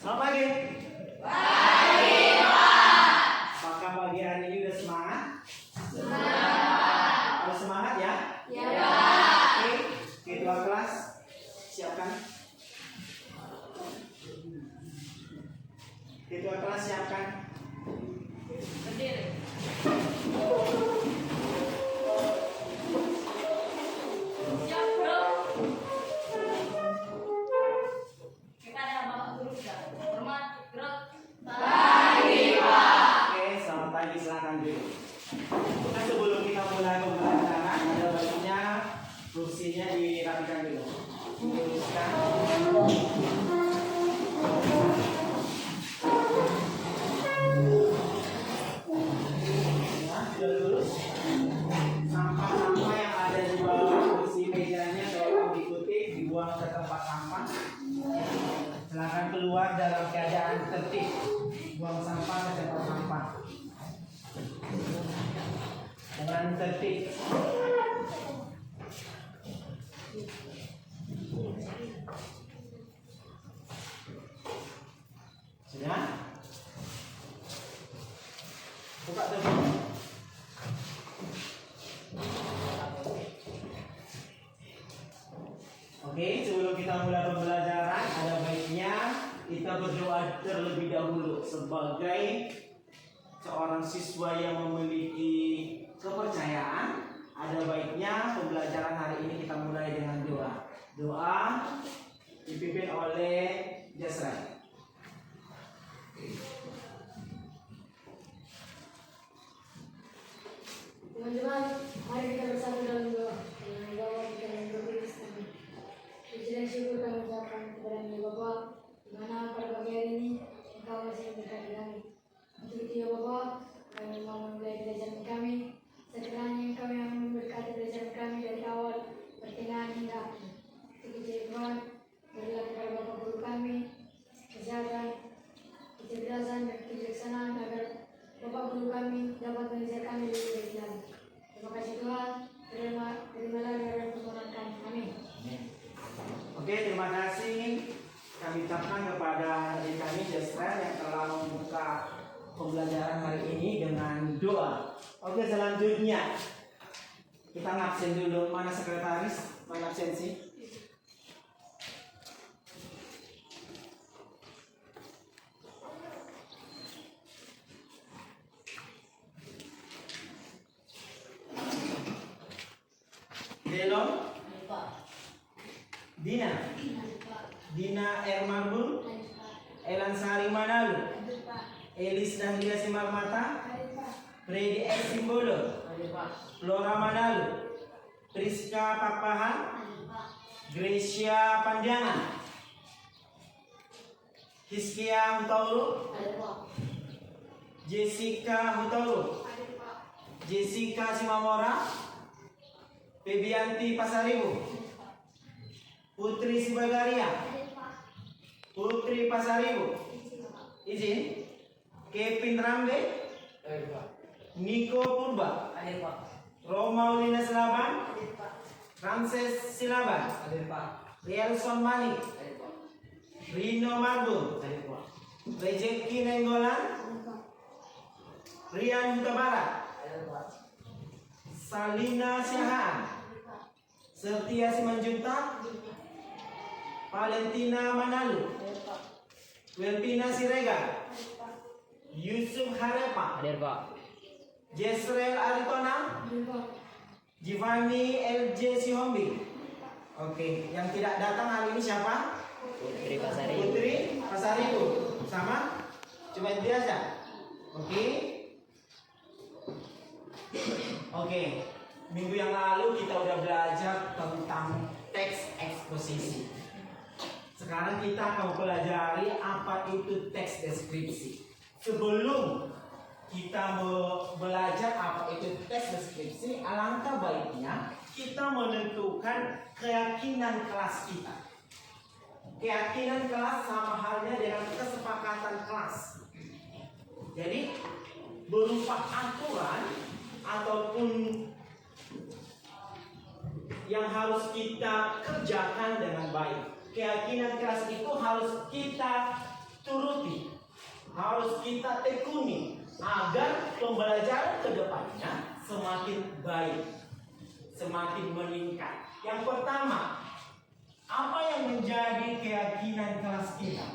Selamat pagi. Pagi, Pak. Apakah pagi hari ini udah semangat? Semangat. Harus semangat ya? Ya. Oke, ketua kelas siapkan. Ketua kelas siapkan. Berdiri. Siap, bro. Kita ada Bapak Guru juga. Hormat, gerak. Pagi, Pak. Oke, selamat pagi, silakan duduk. Nah, sebelum kita mulai pembelajaran, ada baiknya kursinya dirapikan dulu. Luruskan. Ya, sudah lurus. Sampah-sampah yang ada di bawah kursi mejanya tolong dikutip, dibuang ke tempat sampah. Silakan keluar dalam keadaan tertib. Buang sampah ke tempat sampah dengan tertib. Sudah? Buka telepon. Oke, sebelum kita mulai pembelajaran, ada baiknya kita berdoa terlebih dahulu sebagai seorang siswa yang memiliki kepercayaan. Ada baiknya pembelajaran hari ini kita mulai dengan doa. Doa dipimpin oleh Jasra. Teman-teman, mari kita bersama dalam doa. Dengan doa kita yang berdoa kami. Puji dan syukur kami ucapkan kepada Bapa, di mana pada pagi hari ini Engkau masih memberkati kami. Untuk itu ya Bapa, kami mau memulai belajar kami. Sekiranya Engkau yang memberkati belajar kami dari awal pertengahan hingga akhir. Untuk itu ya Tuhan, berilah kepada Bapak Guru kami kesehatan, kecerdasan dan kebijaksanaan agar Bapak Guru kami dapat mengajar kami lebih baik lagi. Terima kasih Tuhan. Terimalah dari permohonan kami. Amin. Oke, terima kasih kami ucapkan kepada adik kami Jasra yang telah membuka pembelajaran hari ini dengan doa. Oke, selanjutnya kita ngabsen dulu. Mana sekretaris? Mana absensi? Delon, Dina Ermarbul, Elansari Manalu, Elis Dahlia Simarmata, Freddy S. Simbolo, Flora Manalu, Priska Papahan, Gracia Panjangan, Hiskia Hutauru, Jessica Hutauru, Jessica Simamora, Febianti Pasaribu, Putri Sibagaria, Putri Pasaribu, izin, Kevin Rambe, Niko Purba, Romaulina Silaban, Ramses Silaban, Rielson Mani, Rino Marbun, Rejeki Nenggolan, Rian Hutabara, Salina Syahaan, Setia Simanjuntak, Valentina Manalu, Welpina Sirega, Yusuf Harepa, Jesrel Aritona, Giovanni LJ Sihombi. Oke, yang tidak datang hari ini siapa? Putri Pasaribu. Sama? Cuma itu aja. Oke, minggu yang lalu kita udah belajar tentang teks eksposisi. Sekarang kita akan pelajari apa itu teks deskripsi. Sebelum kita belajar apa itu teks deskripsi, alangkah baiknya kita menentukan keyakinan kelas kita. Keyakinan kelas sama halnya dengan kesepakatan kelas. Jadi berupa aturan ataupun yang harus kita kerjakan dengan baik. Keyakinan keras itu harus kita turun harus kita tekuni agar pembelajaran kedepannya semakin baik, semakin meningkat. Yang pertama, apa yang menjadi keyakinan kelas kita?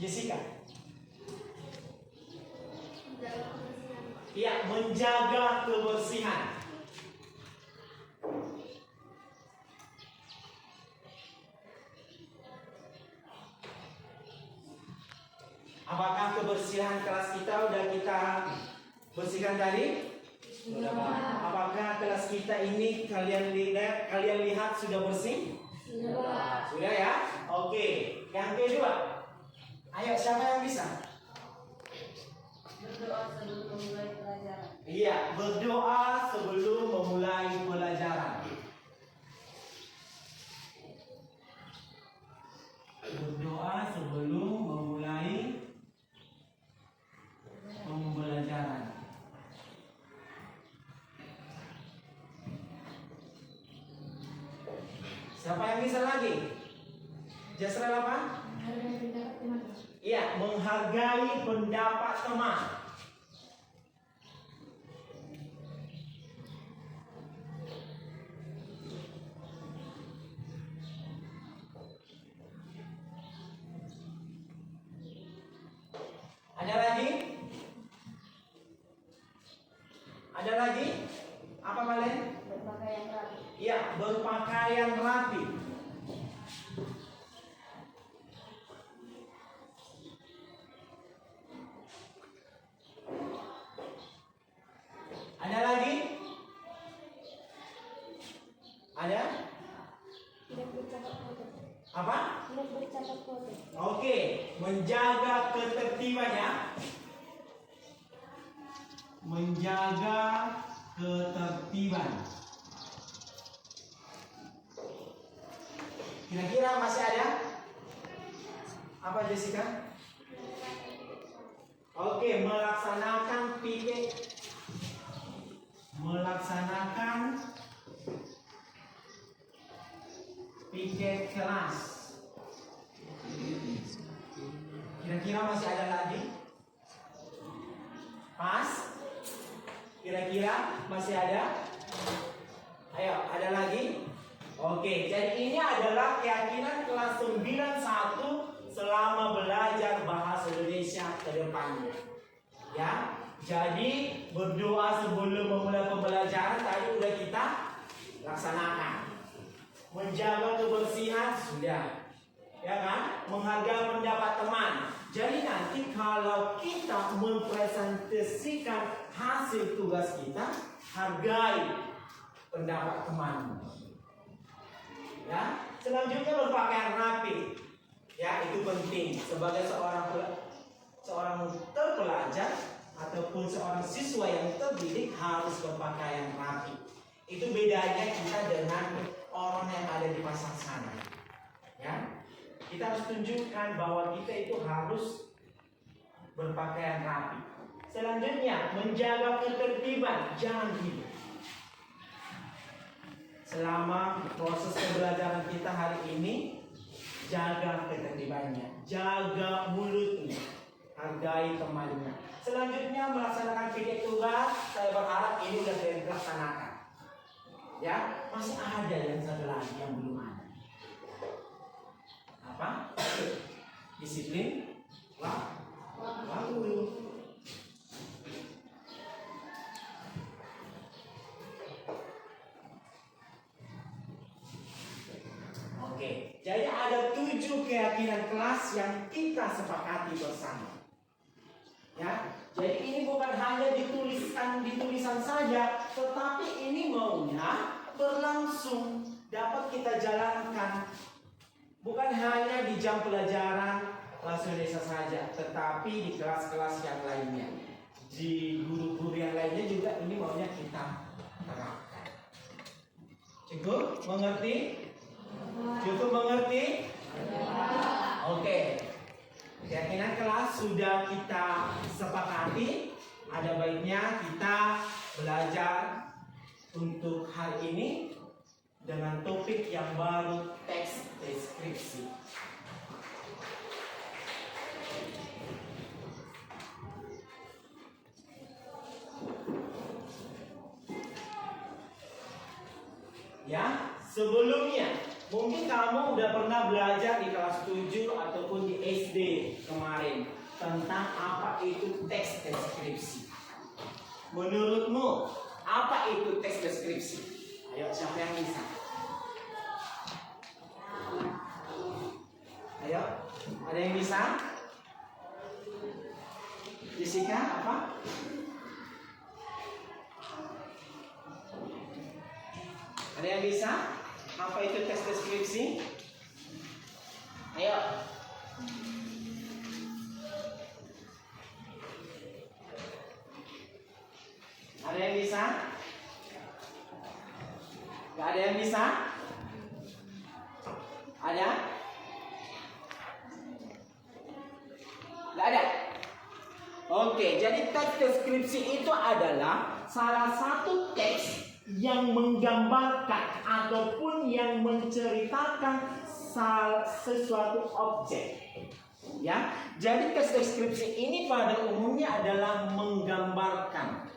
Jessica. Iya, menjaga kebersihan. Apakah kebersihan kelas kita udah kita bersihkan tadi? Sudah. Apakah kelas kita ini kalian lihat sudah bersih? Sudah. Sudah ya? Oke. Yang kedua, ayo siapa yang bisa? Berdoa sebelum memulai pelajaran. Iya, berdoa sebelum memulai pelajaran. Berdoa sebelum memulai pembelajaran. Siapa yang bisa lagi? Jasra apa? Menghargai pendapat teman. Iya, menghargai pendapat teman. Ada lagi? Ada lagi? Apa kalian? Berpakaian rapi. Iya, berpakaian rapi. Ada lagi? Ada? Tidak bercakap kotor. Apa? Tidak bercakap kotor. Oke, menjaga ketertibannya. Menjaga ketertiban. Kira-kira masih ada? Apa Jessica? Oke, melaksanakan piket. Melaksanakan piket kelas. Kira-kira masih ada lagi? Pas? Kira-kira masih ada? Ayo, ada lagi? Oke, jadi ini adalah keyakinan kelas 91 selama belajar bahasa Indonesia ke depannya. Ya, jadi berdoa sebelum memulai pembelajaran tadi udah kita laksanakan. Menjaga kebersihan sudah, ya kan? Menghargai pendapat teman. Jadi nanti kalau kita mempresentasikan hasil tugas kita, hargai pendapat teman. Ya, selanjutnya berpakaian rapi. Ya, itu penting sebagai seorang terpelajar ataupun seorang siswa yang terdidik harus berpakaian rapi. Itu bedanya kita dengan orang yang ada di pasar sana. Ya, kita harus tunjukkan bahwa kita itu harus berpakaian rapi. Selanjutnya, menjaga ketertiban, jangan hidup. Selama proses pembelajaran kita hari ini, jaga ketertibannya, jaga mulutnya, hargai temannya. Selanjutnya melaksanakan piket tugas, saya berharap ini sudah dilaksanakan. Ya, masih ada yang satu lagi yang belum ada. Apa? Disiplin waktu. Oke, jadi ada 7 keyakinan kelas yang kita sepakati bersama. Ya, jadi ini bukan hanya dituliskan di tulisan saja, tetapi ini maunya berlangsung, dapat kita jalankan. Bukan hanya di jam pelajaran kelas Indonesia saja, tetapi di kelas-kelas yang lainnya, di guru-guru yang lainnya juga ini maunya kita terapkan. Cukup mengerti? Cukup mengerti? Oke. Keyakinan kelas sudah kita sepakati. Ada baiknya kita belajar untuk hal ini dengan topik yang baru, teks deskripsi. Ya, sebelumnya mungkin kamu udah pernah belajar di kelas 7 ataupun di SD kemarin tentang apa itu teks deskripsi. Menurutmu apa itu teks deskripsi? Ayo, siapa yang bisa? Ayo, ada yang bisa? Jessica, apa? Ada yang bisa? Apa itu teks deskripsi? Ayo. Ada yang bisa? Gak ada yang bisa? Ada? Gak ada? Oke, jadi teks deskripsi itu adalah salah satu teks yang menggambarkan ataupun yang menceritakan sesuatu objek. Ya, jadi teks deskripsi ini pada umumnya adalah menggambarkan.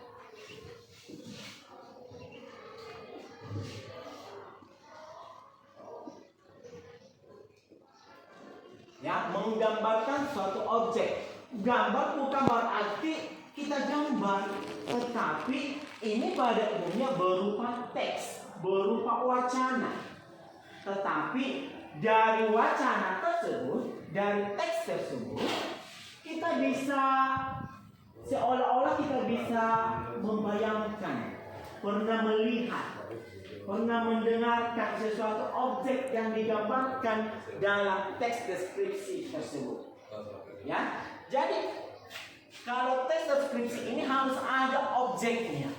Ya, menggambarkan suatu objek. Gambar bukan berarti kita gambar, tetapi ini pada umumnya berupa teks, berupa wacana. Tetapi dari wacana tersebut, dari teks tersebut, kita bisa seolah-olah kita bisa membayangkan, pernah melihat, pernah mendengarkan sesuatu objek yang digambarkan dalam teks deskripsi tersebut. Ya, jadi kalau teks deskripsi ini harus ada objeknya.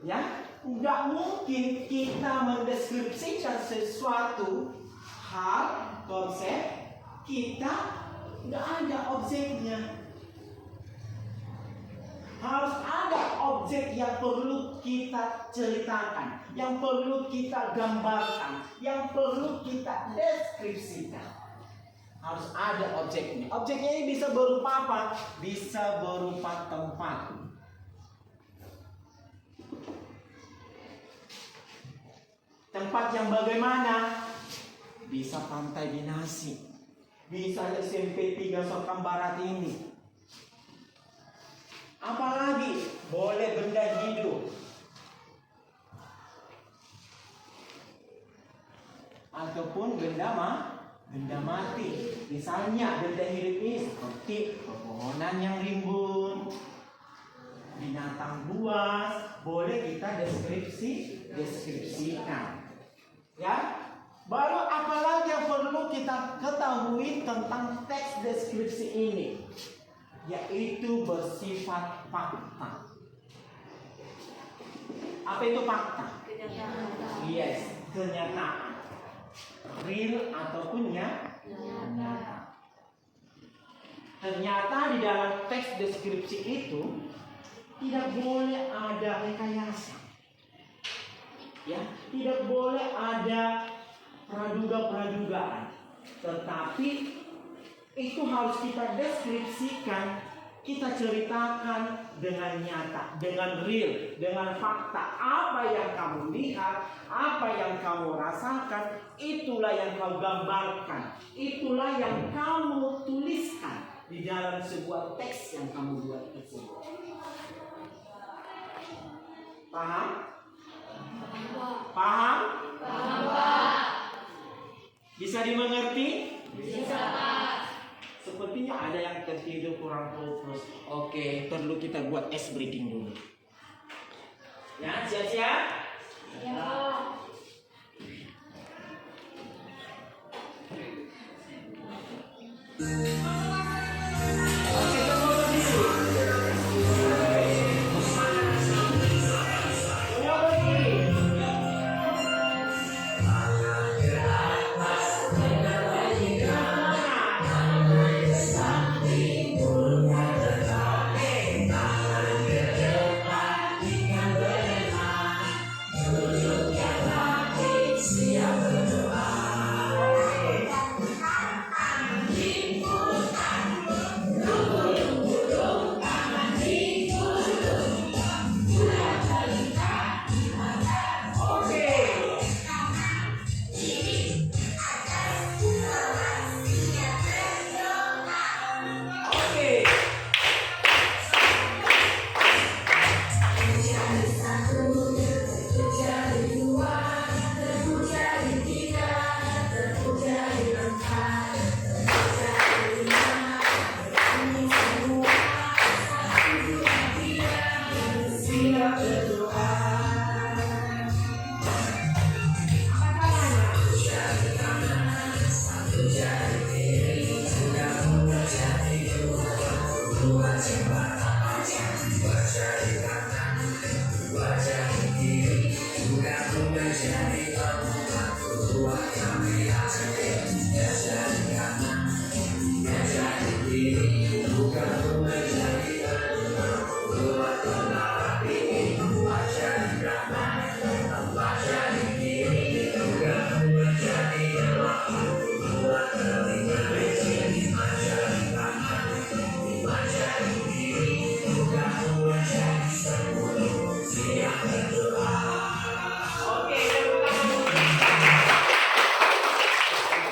Ya, nggak mungkin kita mendeskripsikan sesuatu hal, konsep, kita nggak ada objeknya. Harus ada objek yang perlu kita ceritakan, yang perlu kita gambarkan, yang perlu kita deskripsikan. Harus ada objeknya. Objeknya ini bisa berupa apa? Bisa berupa tempat. Tempat yang bagaimana? Bisa Pantai Binasi, bisa SMP 3 Sokam Barat ini. Apalagi boleh benda hidup, ataupun benda mati. Misalnya benda hidup ini seperti pepohonan yang rimbun, binatang buas, boleh kita deskripsikan. Ya, baru apalagi yang perlu kita ketahui tentang teks deskripsi ini, yaitu bersifat fakta. Apa itu fakta? Yes, kenyataan. Real ataupun nyata. Ternyata di dalam teks deskripsi itu tidak boleh ada rekayasa. Ya, tidak boleh ada praduga-pradugaan. Tetapi itu harus kita deskripsikan, kita ceritakan dengan nyata, dengan real, dengan fakta. Apa yang kamu lihat, apa yang kamu rasakan, itulah yang kau gambarkan, itulah yang kamu tuliskan di dalam sebuah teks yang kamu buat tersebut. Paham? Paham? Paham. Bisa dimengerti? Bisa, Pak. Sepertinya ada yang tertidur kurang fokus. Oke, perlu kita buat ice breaking dulu. Ya, siap-siap? Ya, Pak. Oke, semua berdiri. Semua berdiri.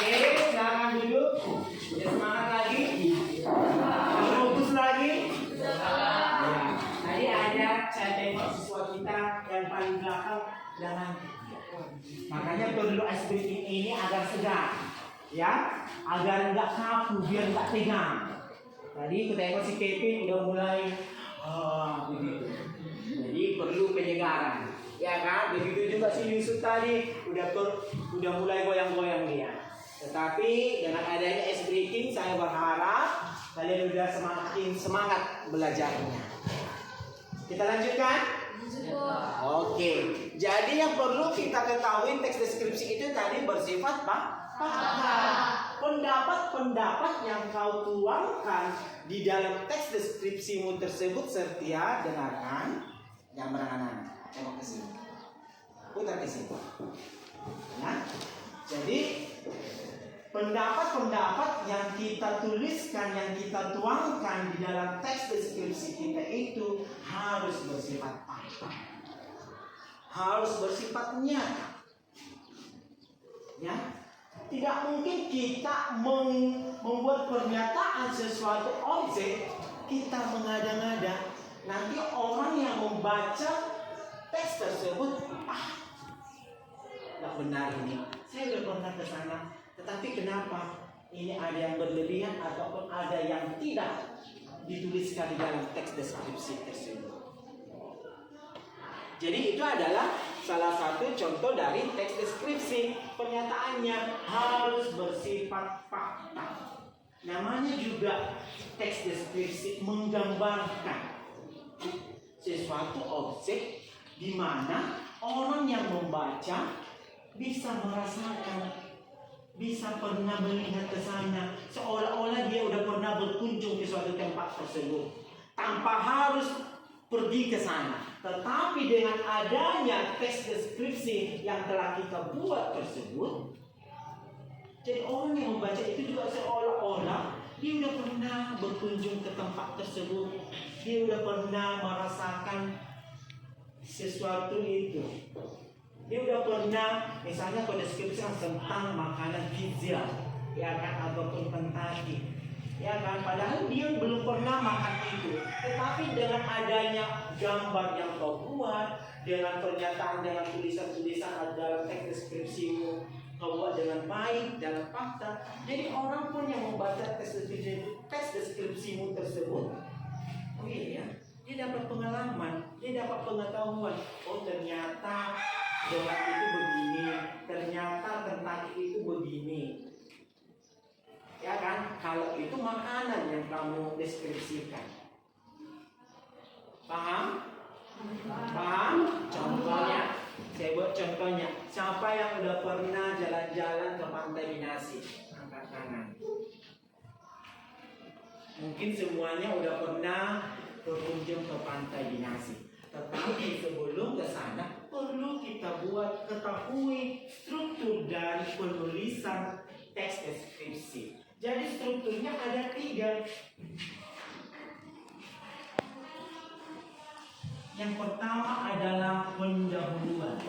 Oke, sekarang duduk. Udah semangat lagi? Fokus lagi? Ya. Tadi ada saya tengok siswa kita yang paling belakang jangan. Makanya perlu ice breaking ini agar segar, ya, agar nggak kaku, biar nggak tegang. Tadi kita tengok si Kevin udah mulai begitu. Jadi perlu penyegaran, ya kan? Begitu juga si Yusuf tadi udah mulai goyang-goyang dia. Tetapi dengan adanya ice breaking, saya berharap kalian udah semakin semangat belajarnya. Kita lanjutkan. Oke, jadi yang perlu kita ketahui teks deskripsi itu tadi bersifat fakta. Pendapat-pendapat yang kau tuangkan di dalam teks deskripsimu tersebut setia dengarkan. Jangan berangan-angan. Tengok ke sini. Putar ke sini. Nah, jadi pendapat-pendapat yang kita tuliskan, yang kita tuangkan di dalam teks deskripsi kita itu harus bersifat fakta, harus bersifat nyata. Ya, tidak mungkin kita membuat pernyataan sesuatu objek kita mengada-ngada. Nanti orang yang membaca teks tersebut, nggak benar ini. Saya udah pernah ke sana. Tetapi kenapa ini ada yang berlebihan ataupun ada yang tidak dituliskan di dalam teks deskripsi tersebut. Jadi itu adalah salah satu contoh dari teks deskripsi. Pernyataannya harus bersifat fakta. Namanya juga teks deskripsi menggambarkan sesuatu objek di mana orang yang membaca bisa merasakan, bisa pernah melihat ke sana, seolah-olah dia udah pernah berkunjung ke suatu tempat tersebut tanpa harus pergi ke sana. Tetapi dengan adanya teks deskripsi yang telah kita buat tersebut, jadi orang yang membaca itu juga seolah-olah dia udah pernah berkunjung ke tempat tersebut, dia udah pernah merasakan sesuatu itu. Dia udah pernah, misalnya kalau deskripsi tentang makanan pizza, ya kan, ataupun Kentucky, ya kan, padahal dia belum pernah makan itu. Tetapi dengan adanya gambar yang kau buat, dengan pernyataan, dengan tulisan-tulisan dalam teks deskripsimu, kau buat dengan baik, dalam fakta, jadi orang pun yang membaca teks deskripsimu tersebut, oh iya, dia dapat pengalaman, dia dapat pengetahuan. Oh ternyata donat itu begini, ternyata Kentucky itu begini. Ya kan? Kalau itu makanan yang kamu deskripsikan. Paham? Paham? Contohnya, saya buat contohnya. Siapa yang udah pernah jalan-jalan ke Pantai Binasi? Angkat tangan. Mungkin semuanya udah pernah berkunjung ke Pantai Binasi. Tetapi sebelum ke sana perlu kita buat ketahui struktur dari penulisan teks deskripsi. Jadi strukturnya ada 3. Yang pertama adalah pendahuluan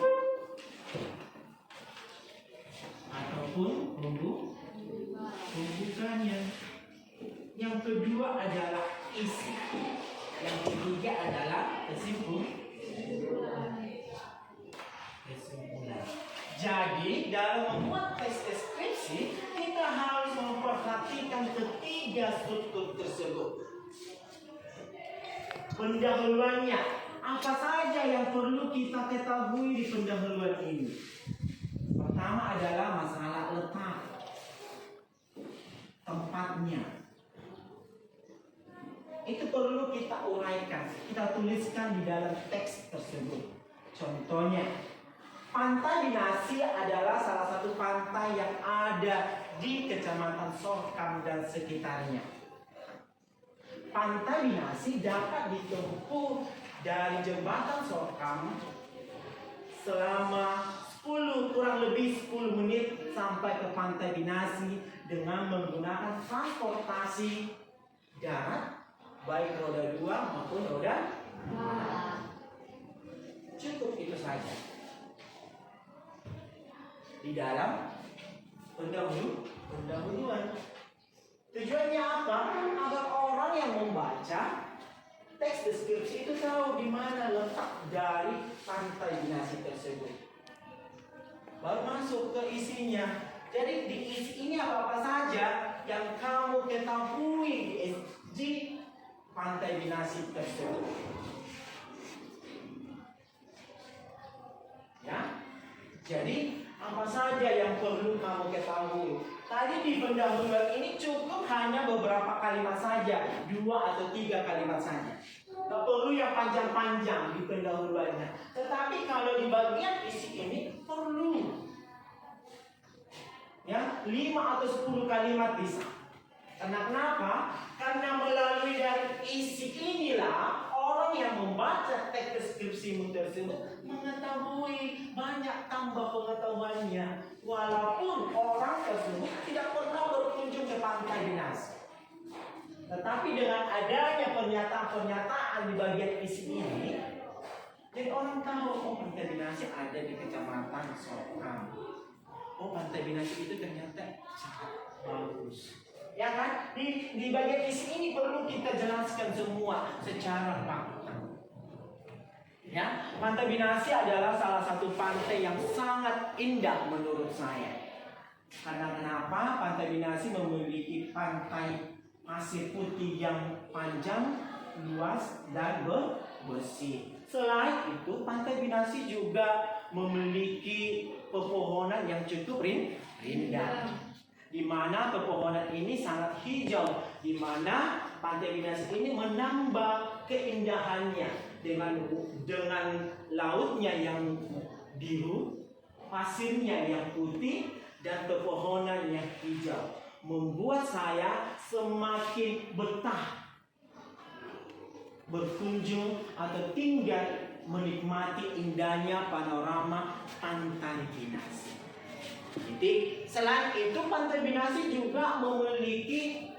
ataupun pembukaannya. Yang kedua adalah isi. Yang ketiga adalah kesimpulan. Jadi dalam membuat teks deskripsi kita harus memperhatikan ketiga struktur tersebut. Pendahuluannya, apa saja yang perlu kita ketahui di pendahuluan ini? Pertama adalah masalah letak, tempatnya. Itu perlu kita uraikan, kita tuliskan di dalam teks tersebut. Contohnya, Pantai Binasi adalah salah satu pantai yang ada di Kecamatan Sorkam dan sekitarnya. Pantai Binasi dapat ditempuh dari jembatan Sorkam selama kurang lebih 10 menit sampai ke Pantai Binasi dengan menggunakan transportasi darat, baik roda 2 maupun roda 4. Cukup itu saja. Di dalam pendahuluan. Tujuannya apa? Agar orang yang membaca teks deskripsi itu tahu di mana letak dari Pantai Binasi tersebut. Baru masuk ke isinya. Jadi di isi ini apa-apa saja yang kamu ketahui di Pantai Binasi tersebut. Ya. Jadi apa saja yang perlu kamu ketahui? Tadi di pendahuluan ini cukup hanya beberapa kalimat saja, 2 atau 3 kalimat saja. Tidak perlu yang panjang-panjang di pendahuluannya. Tetapi kalau di bagian isi ini perlu. Ya, 5 atau 10 kalimat bisa. Karena kenapa? Karena melalui dari isi inilah orang yang membaca teks deskripsimu tersebut mengetahui banyak tambah pengetahuannya, walaupun orang tersebut tidak pernah berkunjung ke Pantai Binasi. Tetapi dengan adanya pernyataan-pernyataan di bagian isi ini, jadi orang tahu, oh Pantai Binasi ada di Kecamatan Sorkam. Oh Pantai Binasi itu ternyata sangat bagus. Ya kan? Di bagian isi ini perlu kita jelaskan semua secara fakta. Ya, Pantai Binasi adalah salah satu pantai yang sangat indah menurut saya. Karena kenapa? Pantai Binasi memiliki pantai pasir putih yang panjang, luas, dan bersih. Selain itu, Pantai Binasi juga memiliki pepohonan yang cukup rindang. Di mana pepohonan ini sangat hijau, di mana Pantai Binasi ini menambah keindahannya dengan lautnya yang biru, pasirnya yang putih, dan pepohonan yang hijau, membuat saya semakin betah berkunjung atau tinggal menikmati indahnya panorama Pantai Binasi. Jadi selain itu Pantai Binasi juga memiliki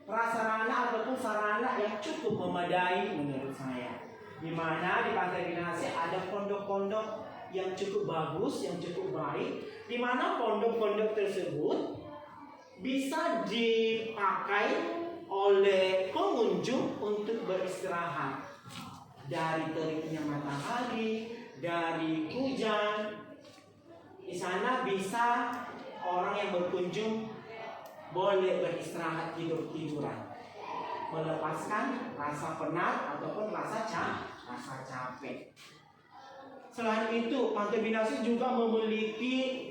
prasarana ataupun sarana yang cukup memadai menurut saya. Di mana di Pantai Binasi ada pondok-pondok yang cukup bagus, yang cukup baik, di mana pondok-pondok tersebut bisa dipakai oleh pengunjung untuk beristirahat dari teriknya matahari, dari hujan. Di sana bisa orang yang berkunjung boleh beristirahat tidur-tiduran, melepaskan rasa penat ataupun rasa capek. Selain itu, Pantai Binasi juga memiliki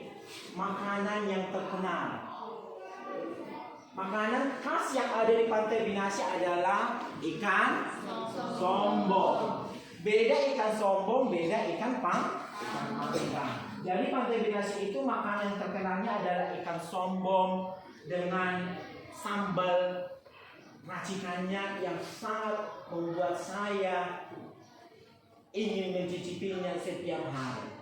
makanan yang terkenal. Makanan khas yang ada di Pantai Binasi adalah ikan sombong. Beda ikan sombong, beda ikan panggang. Jadi Pantai Binasi itu makanan yang terkenalnya adalah ikan sombong dengan sambal racikannya yang sangat membuat saya ingin mencicipinya setiap hari.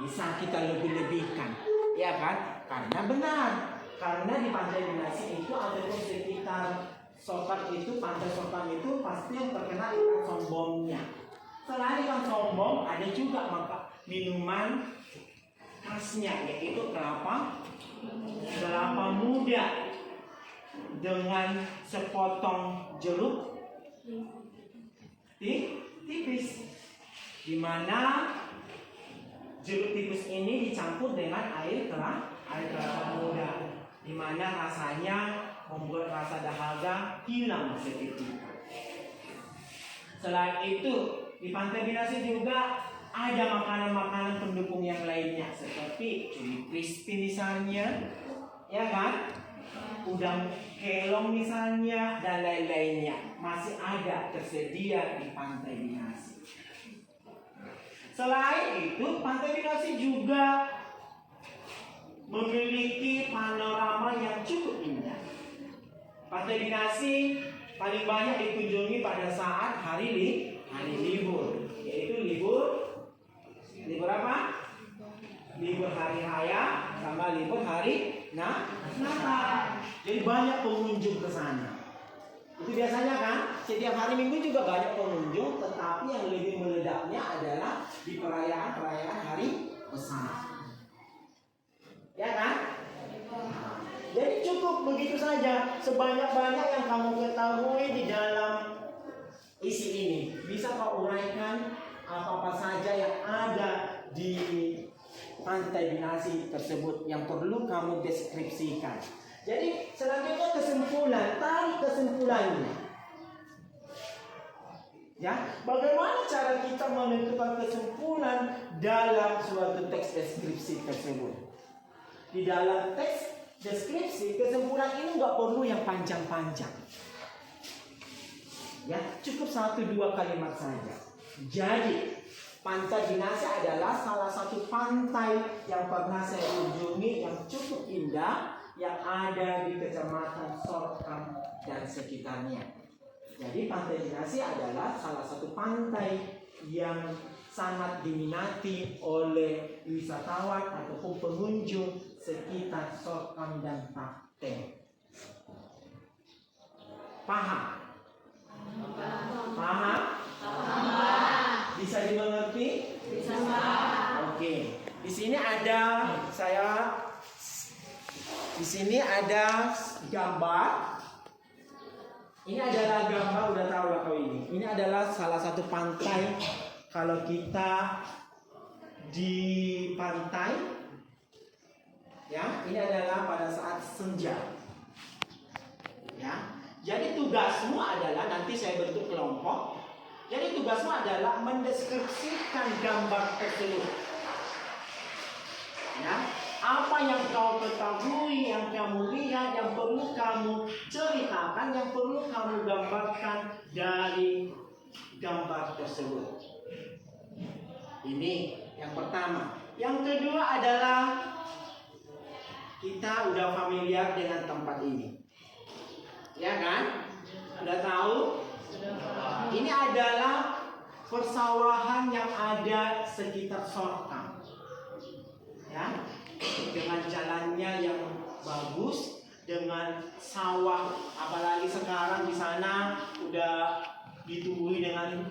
Bisa kita lebih-lebihkan, ya kan? Karena benar. Karena di Pantai Binasi itu ataupun sekitar Sorkam itu, Pantai Sorkam itu pasti yang terkenal ikan sombongnya. Selain ikan sombong, ada juga minuman khasnya, yaitu kelapa muda dengan sepotong jeruk tipis, di mana jeruk tipis ini dicampur dengan air kelapa muda, di mana rasanya membuat rasa dahaga hilang seketika. Selain itu, di Pantai Binasi juga ada makanan-makanan pendukung yang lainnya seperti cumi crispy misalnya, ya kan? Udang kelong misalnya, dan lain-lainnya masih ada tersedia di Pantai Binasi. Selain itu, Pantai Binasi juga memiliki panorama yang cukup indah. Pantai Binasi paling banyak dikunjungi pada saat hari libur, yaitu libur apa? Libur hari raya sama libur hari Natal. Jadi banyak pengunjung ke sana. Itu biasanya kan setiap hari Minggu juga banyak pengunjung, tetapi yang lebih meledaknya adalah di perayaan hari besar. Ya kan? Jadi cukup begitu saja, sebanyak-banyak yang kamu ketahui di dalam isi ini. Bisa kau uraikan apa-apa saja yang ada di Pantai Binasi tersebut yang perlu kamu deskripsikan. Jadi selanjutnya kesimpulan, tarik kesimpulannya. Ya, bagaimana cara kita menentukan kesimpulan dalam suatu teks deskripsi tersebut? Di dalam teks deskripsi, kesimpulan ini nggak perlu yang panjang-panjang. Ya, cukup 1-2 kalimat saja. Jadi, Pantai Binasi adalah salah satu pantai yang pernah saya kunjungi yang cukup indah yang ada di Kecamatan Sorkam dan sekitarnya. Jadi Pantai Binasi adalah salah satu pantai yang sangat diminati oleh wisatawan ataupun pengunjung sekitar Sorkam dan Pakten. Paham? Paham? Bisa dimengerti? Bisa. Oke. Di sini ada di sini ada gambar. Ini adalah gambar, udah tahu lah kau ini. Ini adalah salah satu pantai. Kalau kita di pantai, ya, ini adalah pada saat senja. Ya. Jadi tugasmu adalah nanti saya bentuk kelompok. Jadi tugasmu adalah mendeskripsikan gambar tersebut. Ya, apa yang kau ketahui, yang kamu lihat, yang perlu kamu ceritakan, yang perlu kamu gambarkan dari gambar tersebut. Ini yang pertama. Yang kedua adalah kita udah familiar dengan tempat ini. Ya kan? Udah tahu? Ini adalah persawahan yang ada sekitar Sorkam. Ya, dengan jalannya yang bagus, dengan sawah, apalagi sekarang di sana udah ditumbuhi dengan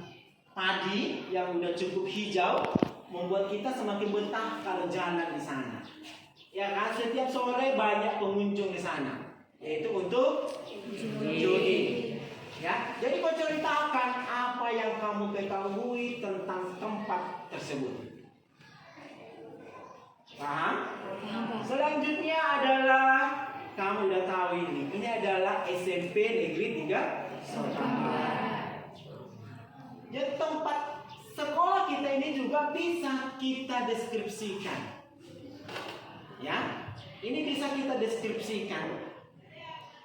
padi yang udah cukup hijau, membuat kita semakin betah kalau jalan di sana. Ya kan, setiap sore banyak pengunjung di sana, yaitu untuk jogging. Ya, jadi kau ceritakan apa yang kamu ketahui tentang tempat tersebut. Paham? Selanjutnya adalah kamu udah tahu ini. Ini adalah SMP Negeri 3 Sorkam. Jadi tempat sekolah kita ini juga bisa kita deskripsikan. Ya, ini bisa kita deskripsikan.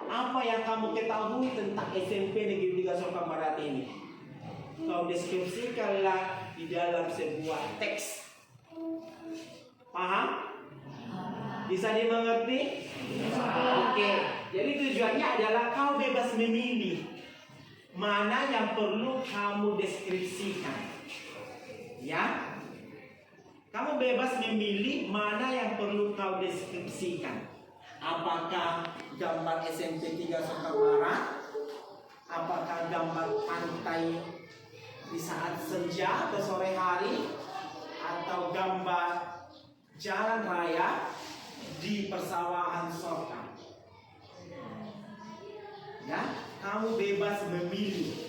Apa yang kamu ketahui tentang SMP Negeri 3 Sorkam Barat ini? Kau deskripsikanlah di dalam sebuah teks. Paham? Bisa dimengerti? Oke. Jadi tujuannya adalah kau bebas memilih mana yang perlu kamu deskripsikan. Ya? Kamu bebas memilih mana yang perlu kau deskripsikan. Apakah gambar SMP 3 Sorkam Barat? Apakah gambar pantai di saat senja atau sore hari? Atau gambar jalan raya di persawahan Sorkam? Ya, kamu bebas memilih.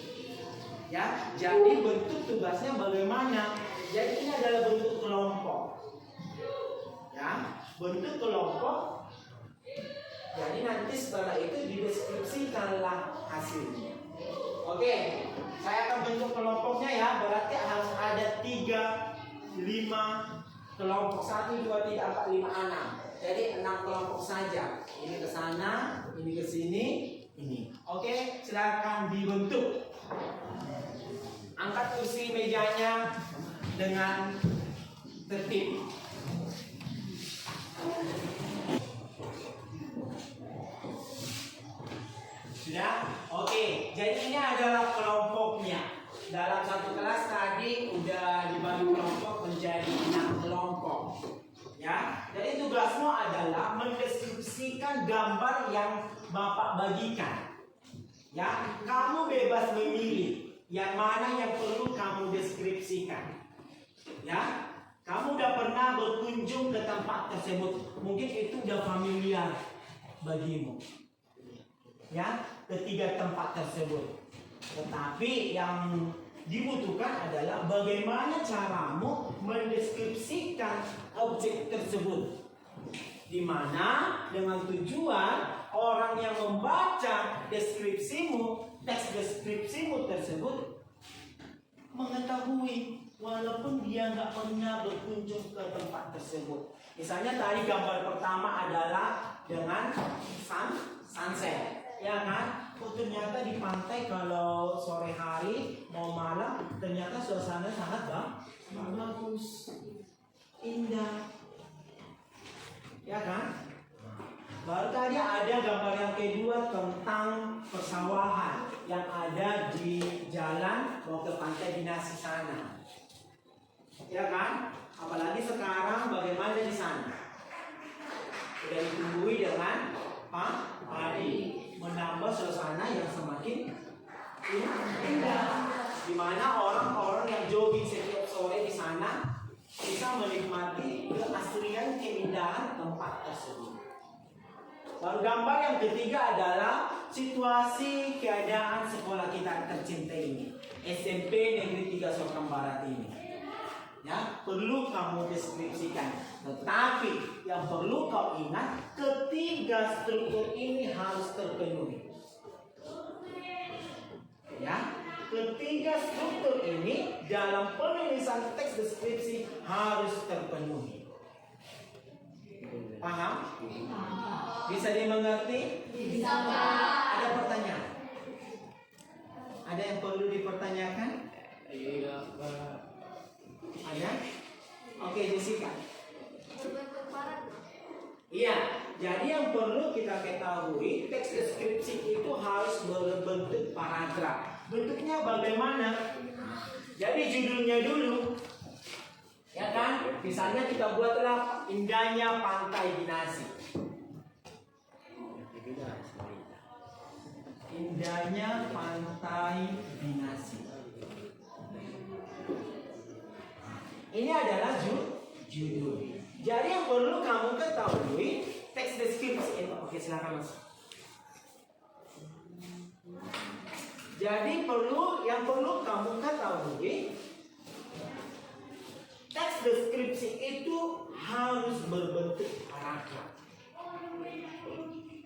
Ya, jadi bentuk tugasnya bagaimana? Jadi ini adalah bentuk kelompok. Ya, bentuk kelompok. Jadi nanti setelah itu dideskripsikanlah hasilnya. Oke, saya akan bentuk kelompoknya ya. Berarti harus ada 3, 5 kelompok. 1, 2, 3, 4, 5, 6. Jadi 6 kelompok saja. Ini ke sana, ini ke sini, ini. Oke, silakan dibentuk. Angkat kursi mejanya. dengan tertib. Sudah? Oke, jadi ini adalah kelompoknya. Dalam satu kelas tadi udah dibagi kelompok menjadi 6 kelompok. Ya, jadi tugasmu adalah mendeskripsikan gambar yang Bapak bagikan. Ya, kamu bebas memilih yang mana yang perlu kamu deskripsikan. Ya, kamu udah pernah berkunjung ke tempat tersebut, mungkin itu udah familiar bagimu. Ya, ketiga tempat tersebut. Tetapi yang dibutuhkan adalah bagaimana caramu mendeskripsikan objek tersebut, di mana dengan tujuan orang yang membaca deskripsimu, teks deskripsimu tersebut mengetahui walaupun dia nggak pernah berkunjung ke tempat tersebut. Misalnya tadi gambar pertama adalah dengan sunset, ya kan? Oh, ternyata di pantai kalau sore hari mau malam ternyata suasana sangat bagus, indah, ya kan? Baru tadi ada gambar yang kedua tentang persawahan yang ada di jalan mau ke pantai Binasi sana, ya kan? Apalagi sekarang bagaimana di sana? Sudah ditumbuhi dengan padi, menambah suasana yang semakin indah, di mana orang-orang yang jogging setiap sore di sana bisa menikmati keaslian keindahan tempat tersebut. Baru gambar yang ketiga adalah situasi keadaan sekolah kita tercinta ini, SMP Negeri 3 Sorong Barat ini. Ya, perlu kamu deskripsikan. Tetapi yang perlu kau ingat, ketiga struktur ini harus terpenuhi. Ya, ketiga struktur ini dalam penulisan teks deskripsi harus terpenuhi. Paham? Bisa dimengerti? Bisa, Pak. Ada pertanyaan? Ada yang perlu dipertanyakan? Iya, Pak. Ada? Oke, Jessica. Iya, jadi yang perlu kita ketahui, teks deskripsi itu harus berbentuk paragraf. Bentuknya bagaimana? Jadi judulnya dulu, ya kan? Misalnya kita buatlah indahnya pantai Binasi. Indahnya pantai Binasi. Ini adalah judul. Jadi yang perlu kamu ketahui teks deskripsi itu. Oke, silakan masuk. Jadi yang perlu kamu ketahui teks deskripsi itu harus berbentuk paragraf.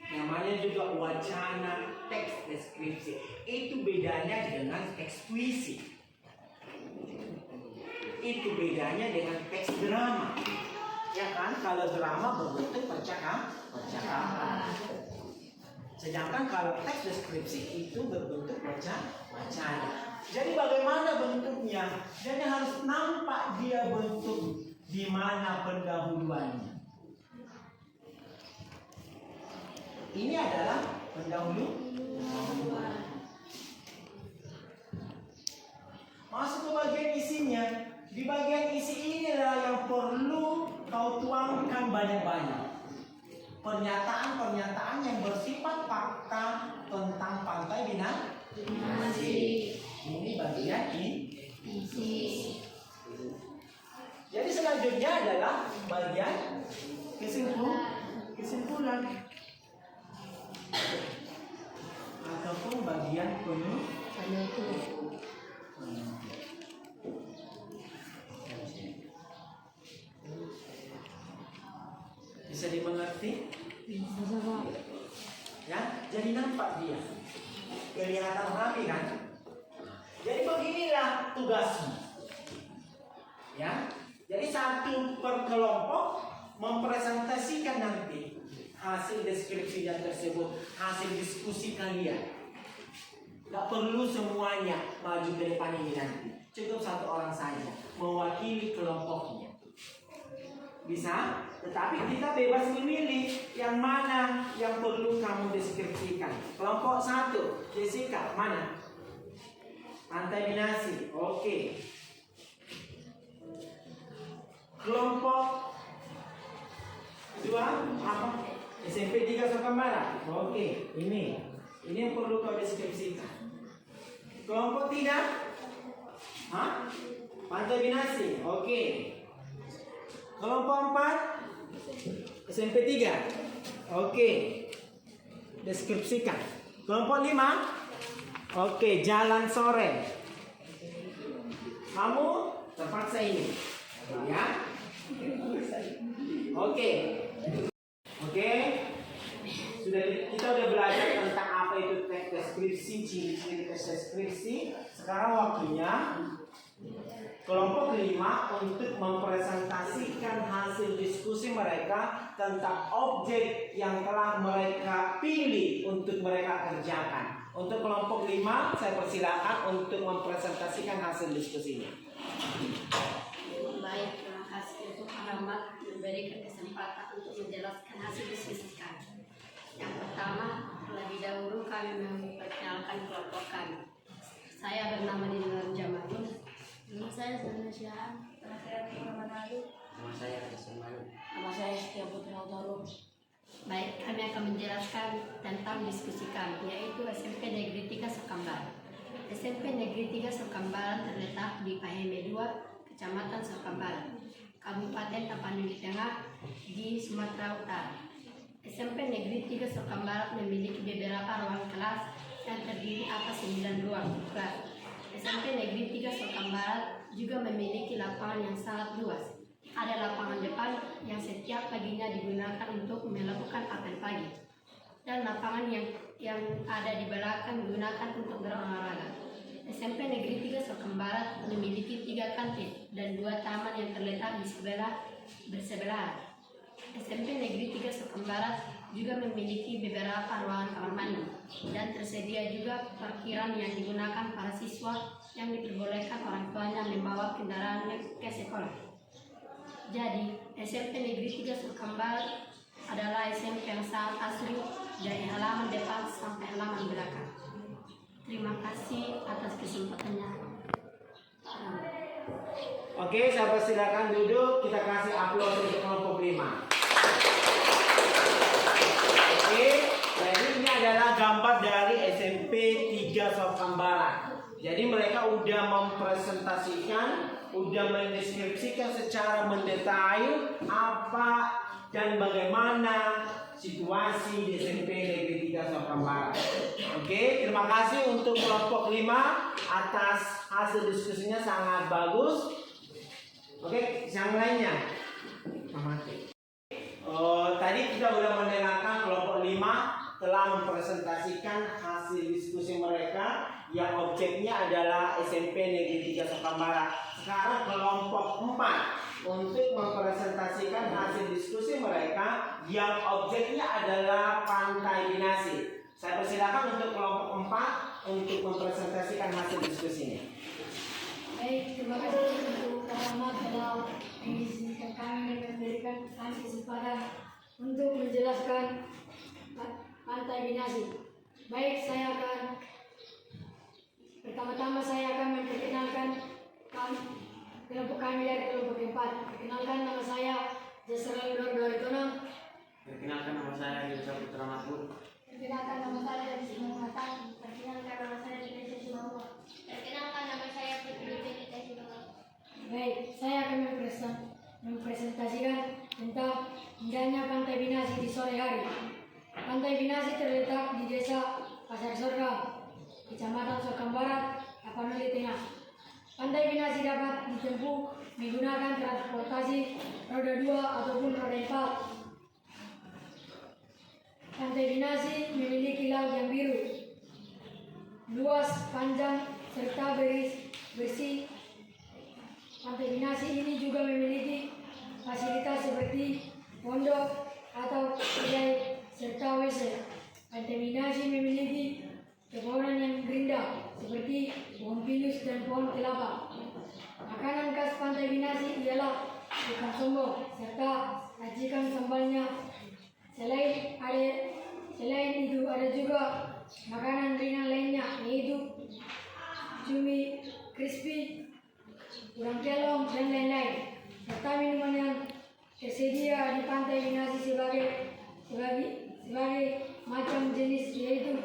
Namanya juga wacana teks deskripsi. Itu bedanya dengan teks puisi. Itu bedanya dengan teks drama. Ya kan, kalau drama berbentuk percakapan. Sedangkan kalau teks deskripsi itu berbentuk wacana. Jadi bagaimana bentuknya? Jadi harus nampak dia bentuk di mana pendahuluannya. Ini adalah pendahuluan. Masuk ke bagian isinya. Di bagian isi inilah yang perlu kau tuangkan banyak-banyak. Pernyataan-pernyataan yang bersifat fakta tentang pantai Binasi. Ini bagian isi. Jadi selanjutnya adalah bagian kesimpulan ataupun bagian penutup. Bisa dimengerti? Bisa, Pak. Ya, jadi nampak dia. Kelihatan rapi kan? Jadi beginilah tugasmu. Ya. Jadi satu per kelompok mempresentasikan nanti hasil deskripsi yang tersebut, hasil diskusi kalian. Gak perlu semuanya maju ke depan ini nanti. Cukup satu orang saja mewakili Bisa, tetapi kita bebas memilih yang mana yang perlu kamu deskripsikan. Kelompok 1, Jessica, mana? Pantai Binasi, oke. Kelompok 2, apa? SMP 3 Soekarno Barat, oke. Ini yang perlu kau deskripsikan. Kelompok 3, hah? Pantai Binasi, oke. Kelompok 4, SMP 3. Oke. Deskripsikan. Kelompok 5. Oke, jalan sore. Kamu terpaksa ini. Ya. Oke. Oke. Kita udah belajar tentang apa itu teks deskripsi, ciri-ciri teks deskripsi. Sekarang waktunya kelompok 5 untuk mempresentasikan hasil diskusi mereka tentang objek yang telah mereka pilih untuk mereka kerjakan. Untuk kelompok 5, saya persilakan untuk mempresentasikan hasil diskusinya. Baik, terima kasih untuk Ahmad memberikan kesempatan untuk menjelaskan hasil diskusi kami. Yang pertama, terlebih dahulu kami memperkenalkan kelompok kami. Saya bernama Dinar Jamalun. Nama saya Sana Syahan. Nama saya Muhammad Ali. Nama saya Hasan Manu. Nama saya Setia Putra Utaro. Baik, kami akan menjelaskan tentang diskusi kami, yaitu SMP Negeri 3 Soekambaran. SMP Negeri 3 Soekambaran terletak di Paheme 2, Kecamatan Soekambaran, Kabupaten Tapanuli Tengah, di Sumatera Utara. SMP Negeri 3 Soekambaran memiliki beberapa ruang kelas yang terdiri atas 9 ruang kelas. SMP Negeri 3 Soekambaran juga memiliki lapangan yang sangat luas. Ada lapangan depan yang setiap paginya digunakan untuk melakukan apel pagi, dan lapangan yang ada di belakang digunakan untuk berolahraga. SMP Negeri 3 Soekambaran memiliki 3 kantin dan 2 taman yang terletak di bersebelahan. SMP Negeri 3 Soekambaran juga memiliki beberapa ruangan kamar mandi dan tersedia juga parkiran yang digunakan para siswa yang diperbolehkan orang tuanya membawa kendaraannya ke sekolah. Jadi, SMP Negeri 3 Soekambaran adalah SMP yang sangat asli dari halaman depan sampai halaman belakang. Terima kasih atas kesempatannya. Oke, saya persilakan duduk. Kita kasih aplaus untuk kelompok 5. Oke, jadi ini adalah gambar dari SMP 3 Soekambaran. Jadi mereka udah mempresentasikan, udah mendeskripsikan secara mendetail apa dan bagaimana situasi di SMP Negeri 3 Soekambaran. Oke, terima kasih untuk kelompok 5 atas hasil diskusinya sangat bagus. Oke, yang lainnya. Tadi kita sudah mendengarkan kelompok 5 telah mempresentasikan hasil diskusi mereka yang objeknya adalah SMP Negeri 3 Soekambaran. Sekarang kelompok 4 untuk mempresentasikan hasil diskusi mereka yang objeknya adalah Pantai Binasi. Saya persilakan untuk kelompok 4 untuk mempresentasikan hasil diskusinya. Baik, terima kasih untuk Ahmad telah mengizinkan kami memberikan kami kesempatan untuk menjelaskan Pantai Binasi. Baik, pertama-tama saya akan memperkenalkan kelompok kami dari kelompok 4. Perkenalkan, nama saya Jasra Ludor Doritono. Perkenalkan, nama saya Yusuf Putra Mahmud. Perkenalkan, nama saya dari Simon Matan. Perkenalkan, nama saya dari Simon. Perkenalkan, nama saya Putri Binti Simon. Baik, saya akan mempresentasikan tentang indahnya Pantai Binasi di sore hari. Pantai Binasi terletak di Desa Pasar Sorga, Kecamatan Soekambaran, Tapanuli Tengah. Pantai Binasi dapat ditempuh menggunakan transportasi roda 2 ataupun roda 4. Pantai Binasi memiliki laut yang biru, luas, panjang, serta bersih. Pantai Binasi ini juga memiliki fasilitas seperti pondok atau kedai serta WC. Pantai Binasi memiliki pepohonan yang rindang seperti pohon pinus dan pohon kelapa. Makanan khas Pantai Binasi ialah ikan sombong, serta racikan sambalnya. Selain itu ada juga makanan ringan lainnya, yaitu cumi crispy, udang kelong, dan lain-lain. Serta minuman yang tersedia di Pantai Binasi sebagai macam jenis, yaitu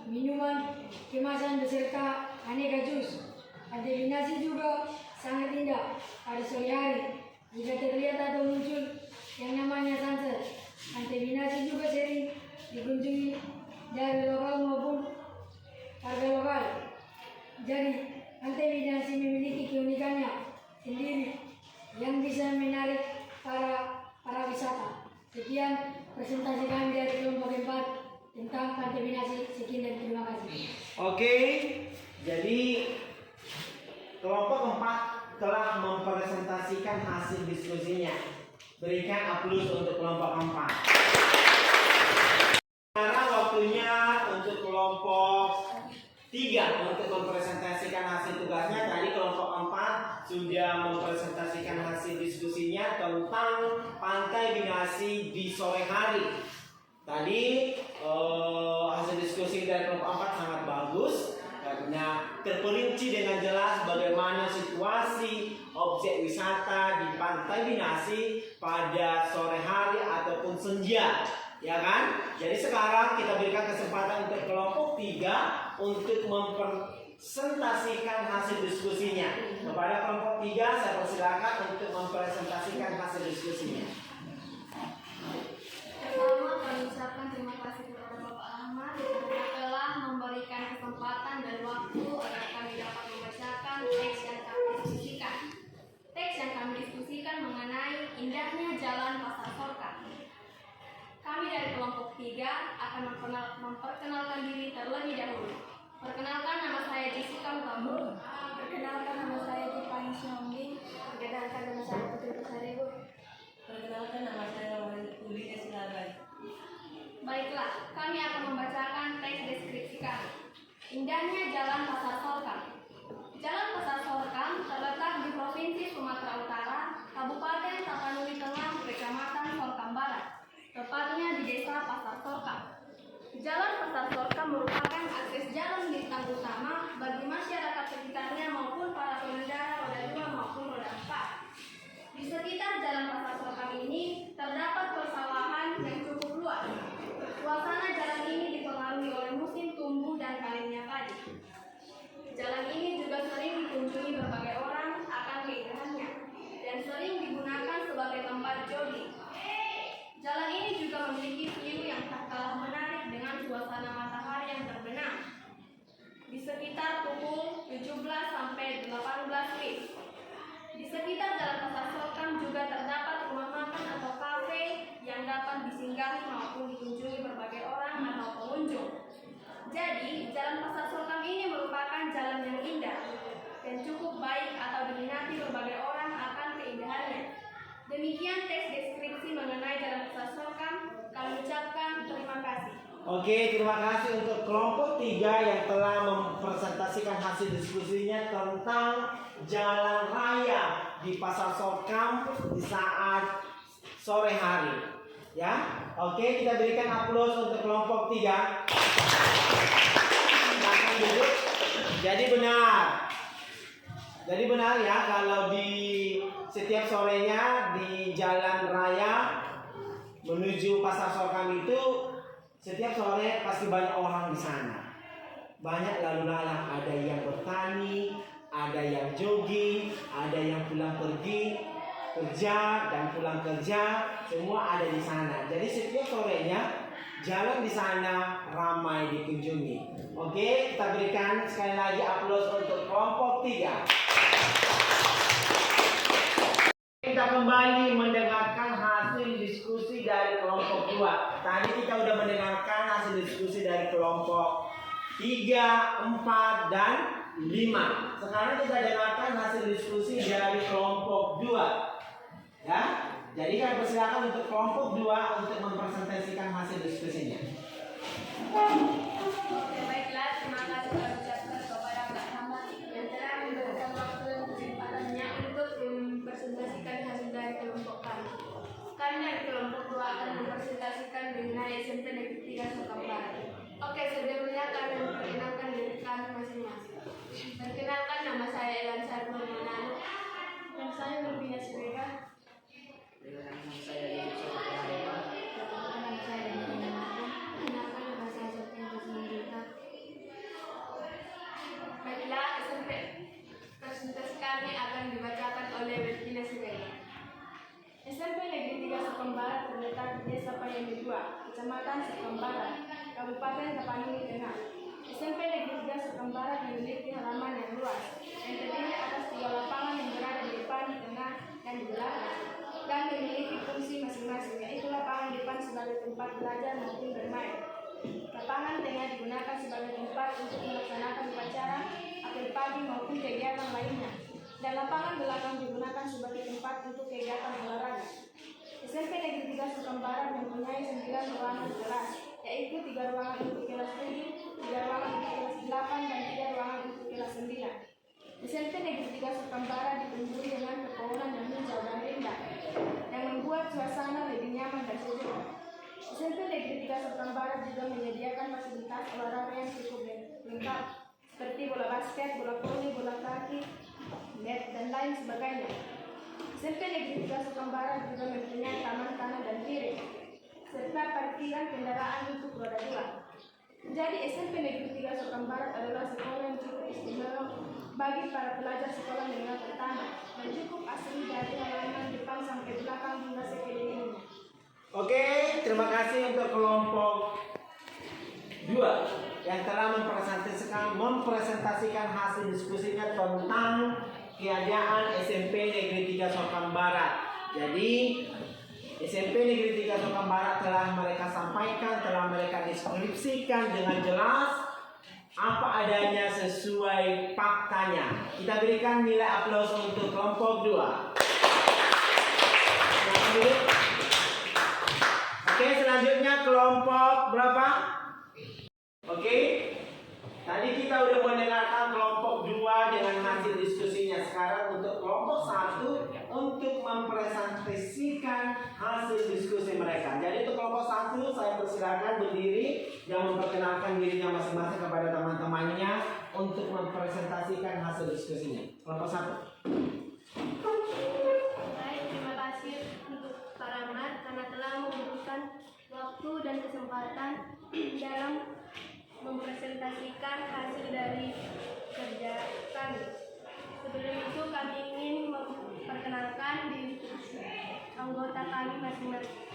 minuman kemasan beserta aneka jus. Pantai Binasi juga sangat indah pada sore hari jika terlihat atau muncul yang namanya sunset. Pantai Binasi juga sering dikunjungi dari lokal maupun warga lokal. Jadi, Pantai Binasi memiliki keunikannya sendiri yang bisa menarik para wisata. Sekian presentasi kami dari kelompok 4 tentang Pantai Binasi. Sekian dan terima kasih. Oke, jadi kelompok 4 telah mempresentasikan hasil diskusinya. Berikan aplaus untuk kelompok 4. Sekarang waktunya untuk kelompok 3 untuk mempresentasikan hasil tugasnya. Tadi kelompok 4 sudah mempresentasikan hasil diskusinya tentang Pantai Binasi di sore hari. Tadi hasil diskusi dari kelompok 4 sangat bagus karena terperinci dengan jelas bagaimana situasi objek wisata di Pantai Binasi pada sore hari ataupun senja, ya kan? Jadi sekarang kita berikan kesempatan untuk kelompok 3 untuk mempresentasikan hasil diskusinya. Kepada kelompok 3 saya persilakan untuk mempresentasikan hasil diskusinya. Pertama, kami ucapkan terima kasih kepada Bapak Ahmad yang telah memberikan kesempatan dan waktu agar kami dapat membacakan teks yang kami diskusikan. Teks yang kami diskusikan mengenai indahnya Jalan Pasar Sorka. Kami dari kelompok 3 akan memperkenalkan diri terlebih dahulu. Perkenalkan, nama saya Jessica Mutambur. Perkenalkan, nama saya Tipani Siongi. Perkenalkan, nama saya Putri Pasaribu. Perkenalkan, nama saya Uli Esilagai. Baiklah, kami akan membacakan teks deskripsi kami. Indahnya Jalan Pasar Sorkam. Jalan Pasar Sorkam terletak di Provinsi Sumatera Utara, Kabupaten Tapanuli Tengah, Kecamatan Sorkam Barat, tepatnya di Desa Pasar Sorkam. Jalan Pasar Sorkam merupakan akses jalan bintang utama bagi masyarakat sekitarnya maupun para pengendara roda 2 maupun roda 4. Di sekitar Jalan Pasar Sorkam ini terdapat persawahan yang cukup luas. Suasana jalan ini dipengaruhi oleh musim tumbuh dan kalinya padi. Jalan ini juga sering dikunjungi berbagai orang akan keindahannya dan sering digunakan sebagai tempat jogging. Jalan ini juga memiliki view yang tak kalah menarik dengan suasana matahari yang terbenam di sekitar pukul 17 sampai 18 WIB. Di sekitar Jalan Pasar Sorkam juga terdapat rumah makan atau kafe yang dapat disinggahi maupun dikunjungi berbagai orang atau pengunjung. Jadi, Jalan Pasar Sorkam ini merupakan jalan yang indah dan cukup baik atau diminati berbagai orang akan keindahannya. Demikian teks deskripsi mengenai Jalan Pasar Sorkam. Kami ucapkan terima kasih. Oke, terima kasih untuk kelompok 3 yang telah mempresentasikan hasil diskusinya tentang jalan raya di Pasar Sorkam di saat sore hari. Ya, oke, kita berikan aplaus untuk kelompok 3. Silakan duduk. Jadi benar ya kalau di setiap sorenya di jalan raya menuju Pasar Sorkam itu setiap sore pasti banyak orang di sana. Banyak lalu lalang, ada yang bertani, ada yang jogging, ada yang pulang pergi kerja dan pulang kerja, semua ada di sana. Jadi setiap sorenya jalan di sana ramai dikunjungi. Oke, kita berikan sekali lagi aplaus untuk kelompok 3. Kita kembali mendengarkan hasil diskusi dari kelompok 2. Tadi kita sudah mendengarkan hasil diskusi dari kelompok 3, 4, dan 5. Sekarang kita dengarkan hasil diskusi dari kelompok 2. Ya, jadi kami persilakan untuk kelompok 2 untuk mempresentasikan hasil diskusinya. Oke, baiklah, terima kasih kami ucapkan kepada Pak Ahmad yang telah memberikan waktu dan kesempatannya untuk mempresentasikan hasil dari Perkenalkan, nama saya Elan Sarno Manado. Dan saya Nurdina Sirega. Perkenalkan nama saya Yusuf Saputra Dewa. Perkenalkan, nama saya Daniel Manado. Perkenalkan, nama saya Sofian Kusmanirika. Baiklah, SMP presentasi kami akan dibacakan oleh Bettina Sirega. SMP Negeri 3 Sokam Barat terletak di Desa Payami 2, Kecamatan Sokam Barat, Kabupaten Tapanuli Tengah. SMP Negeri 3 Sokam Barat memiliki halaman yang luas, yang terdiri atas 3 lapangan yang berada di depan, di tengah, dan di belakang, dan memiliki fungsi masing-masing, yaitu lapangan depan sebagai tempat belajar maupun bermain. Lapangan tengah digunakan sebagai tempat untuk melaksanakan upacara, apel pagi maupun kegiatan lainnya, dan lapangan belakang digunakan sebagai tempat untuk kegiatan olahraga. SMP Negeri 3 Sokam Barat mempunyai 9 ruangan kelas, yaitu 3 ruangan untuk kelas 7, 3 ruangan untuk kelas 8, dan 3 ruangan untuk kelas 9. SMP Negeri 3 Sokam Barat dipenuhi dengan pepohonan yang hijau dan rindang, yang membuat suasana lebih nyaman dan sejuk. SMP Negeri 3 Sokam Barat juga menyediakan fasilitas olahraga yang cukup lengkap, seperti bola basket, bola voli, bola kaki, net, dan lain sebagainya. SMP Negeri 3 Sokam Barat juga mempunyai taman kanan dan kiri, serta parkiran kendaraan untuk roda 2. Jadi SMP Negeri 3 Sokam Barat adalah sekolah yang cukup istimewa bagi para pelajar sekolah menengah pertama, dan cukup asri dari halaman depan sampai belakang hingga sekelilingnya. Oke, terima kasih untuk kelompok 2 yang telah mempresentasikan hasil diskusinya tentang keadaan SMP Negeri 3 Sokam Barat. Jadi SMP Negeri 3 Sokam Barat telah mereka sampaikan, telah mereka deskripsikan dengan jelas apa adanya sesuai faktanya. Kita berikan nilai aplaus untuk kelompok 2. Oke, selanjutnya kelompok berapa? Oke, tadi kita udah mendengarkan kelompok 2 dengan hasil diskusinya. Sekarang untuk kelompok 1 untuk mempresentasikan hasil diskusi mereka. Jadi untuk kelompok 1 saya persilakan berdiri dan memperkenalkan dirinya masing-masing kepada teman-temannya untuk mempresentasikan hasil diskusinya. Kelompok 1. Baik, terima kasih untuk Pak Rahmat karena telah memberikan waktu dan kesempatan dalam mempresentasikan hasil dari kerja kami. Sebelum itu kami ingin memperkenalkan diri anggota kami masing-masing.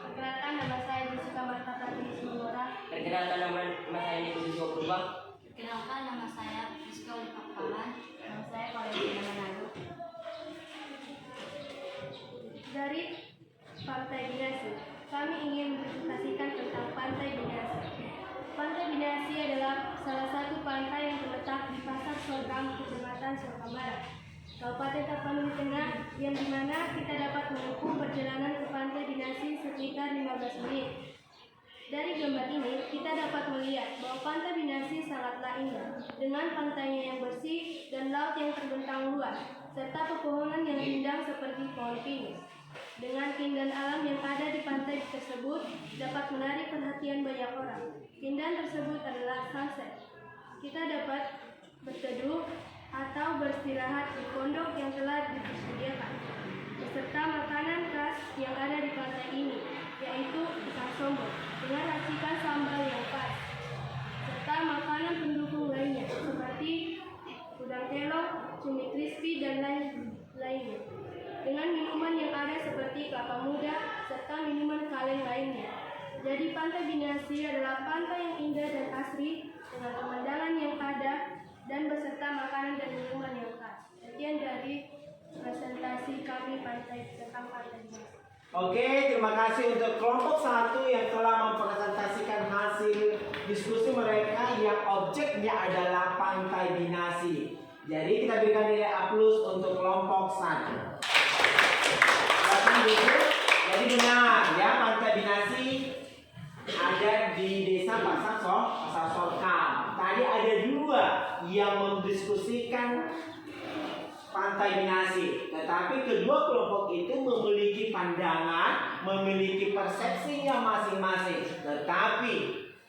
Perkenalkan, nama saya Jessica Marta Pratili Sumora. Perkenalkan nama saya Niko Purba. Perkenalkan, nama saya Rizka Ulfakpalan. Nama saya Valentina Manado. Dari Partai Binasi, kami ingin mempresentasikan tentang Pantai Binasi. Pantai Binasi adalah salah satu pantai yang terletak di Pasar Sorghum, Kecamatan Sokam Barat, Kabupaten Tapanuli Tengah, yang dimana kita dapat menempuh perjalanan ke Pantai Binasi sekitar 15 menit. Dari gambar ini, kita dapat melihat bahwa Pantai Binasi sangatlah indah, dengan pantainya yang bersih dan laut yang terbentang luas, serta pepohonan yang rindang seperti pohon pinus. Dengan keindahan alam yang ada di pantai tersebut dapat menarik perhatian banyak orang. Keindahan tersebut adalah sunset. Kita dapat berteduh atau beristirahat di pondok yang telah disediakan, beserta makanan khas yang ada di pantai ini, yaitu ikan sombong dengan racikan sambal yang pas, serta makanan pendukung lainnya seperti udang telok, cumi crispy, dan lainnya. Dengan minuman yang ada seperti kelapa muda serta minuman kaleng lainnya. Jadi Pantai Binasi adalah pantai yang indah dan asri dengan pemandangan yang ada dan beserta makanan dan minuman yang khas. Sekian dari presentasi kami tentang Pantai Binasi. Oke, terima kasih untuk kelompok 1 yang telah mempresentasikan hasil diskusi mereka yang objeknya adalah Pantai Binasi. Jadi kita berikan nilai aplaus untuk kelompok 1. Jadi benar ya, Pantai Binasi ada di Desa Pasar Sorghum. Tadi ada 2 yang mendiskusikan Pantai Binasi, tetapi kedua kelompok itu memiliki pandangan, memiliki persepsinya masing-masing. Tetapi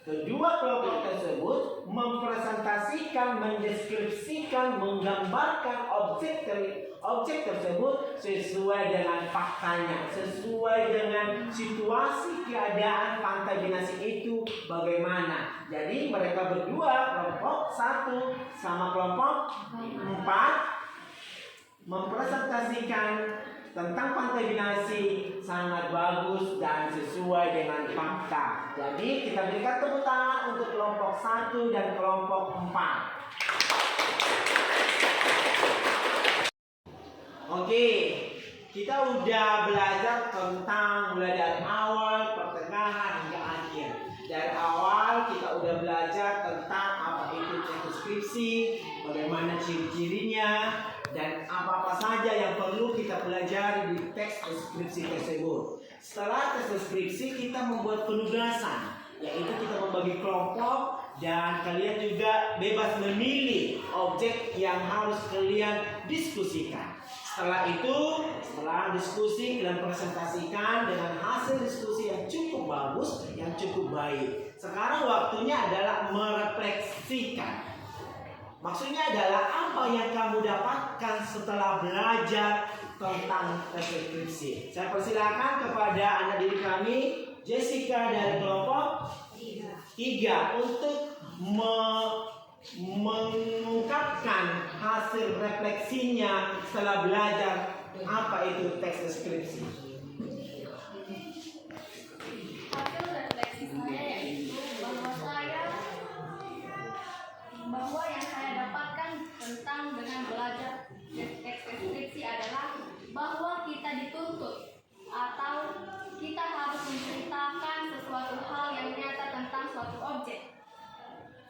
Kedua kelompok tersebut mempresentasikan, mendeskripsikan, menggambarkan objek tersebut sesuai dengan faktanya, sesuai dengan situasi keadaan Pantai Binasi itu bagaimana. Jadi mereka berdua, kelompok 1 sama kelompok 4, mempresentasikan tentang Pantai Binasi sangat bagus dan sesuai dengan fakta. Jadi kita berikan tepuk tangan untuk kelompok 1 dan kelompok 4. Oke, kita udah belajar tentang mulai dari awal, pertengahan hingga akhir. Dari awal kita udah belajar tentang apa itu deskripsi, bagaimana ciri-cirinya, dan apa-apa saja yang perlu kita pelajari di teks deskripsi tersebut. Setelah tes deskripsi kita membuat penugasan, yaitu kita membagi kelompok dan kalian juga bebas memilih objek yang harus kalian diskusikan. Setelah itu, setelah diskusi kalian presentasikan dengan hasil diskusi yang cukup bagus, yang cukup baik. Sekarang waktunya adalah merefleksikan. Maksudnya adalah apa yang kamu dapatkan setelah belajar tentang deskripsi. Saya persilakan kepada anak didik kami, Jessica dari kelompok 3 untuk mengungkapkan hasil refleksinya setelah belajar apa itu teks deskripsi. Hasil refleksi saya yaitu bahwa yang saya dapatkan tentang dengan belajar teks deskripsi adalah bahwa kita dituntut atau kita harus menceritakan sesuatu hal yang nyata tentang suatu objek,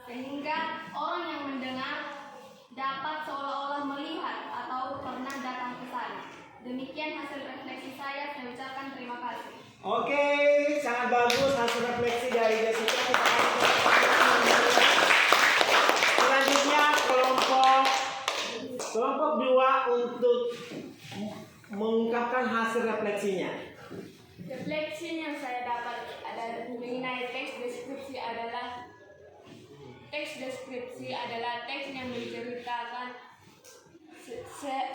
sehingga orang yang mendengar dapat seolah-olah melihat atau pernah datang ke sana. Demikian hasil refleksi saya ucapkan terima kasih. Oke, sangat bagus hasil refleksi dari Jessica. Selanjutnya kelompok 2 untuk mengungkapkan hasil refleksinya. Refleksi yang saya dapat mengenai teks deskripsi adalah teks yang menceritakan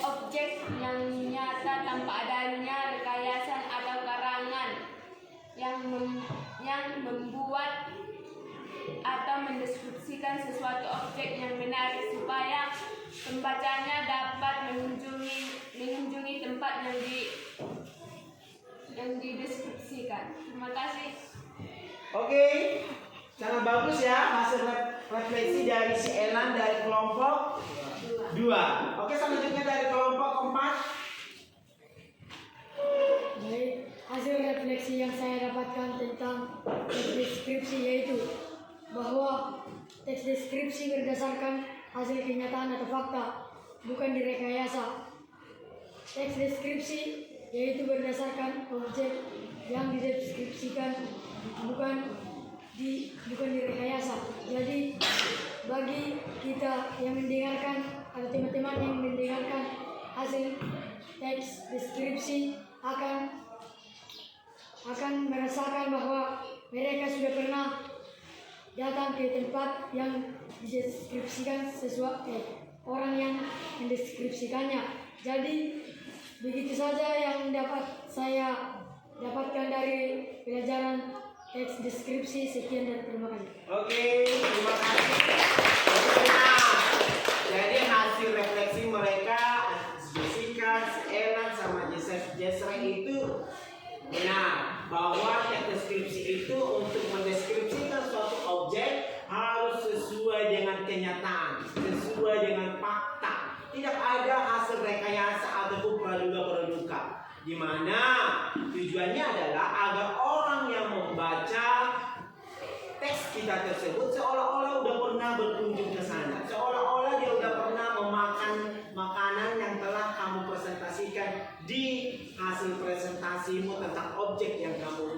objek yang nyata tanpa adanya rekayasa atau karangan yang membuat atau mendeskripsikan sesuatu objek yang menarik supaya pembacanya dapat mengunjungi tempat yang dideskripsikan. Terima kasih. Oke, sangat bagus ya hasil refleksi dari si Elan dari kelompok 2. Oke, selanjutnya dari kelompok 4. Baik, hasil refleksi yang saya dapatkan tentang teks deskripsi yaitu bahwa teks deskripsi berdasarkan hasil kenyataan atau fakta, bukan direkayasa. Teks deskripsi yaitu berdasarkan objek yang dideskripsikan, bukan direkayasa. Jadi bagi kita yang mendengarkan atau teman-teman yang mendengarkan hasil teks deskripsi akan merasakan bahwa mereka sudah pernah datang ke tempat yang dideskripsikan sesuatu orang yang mendeskripsikannya. Jadi begitu saja yang dapat saya dapatkan dari pelajaran teks deskripsi. Sekian dan terima kasih. Oke, terima kasih. Nah, jadi hasil refleksi mereka Jessica, Elan sama Jessra itu benar bahwa teks deskripsi itu untuk mendeskripsikan suatu objek harus sesuai dengan kenyataan, sesuai dengan fakta. Tidak ada hasil rekayasa ataupun praduga, di mana tujuannya adalah agar orang yang membaca teks kita tersebut seolah-olah udah pernah berkunjung ke sana, seolah-olah dia udah pernah memakan makanan yang telah kamu presentasikan di hasil presentasimu tentang objek yang kamu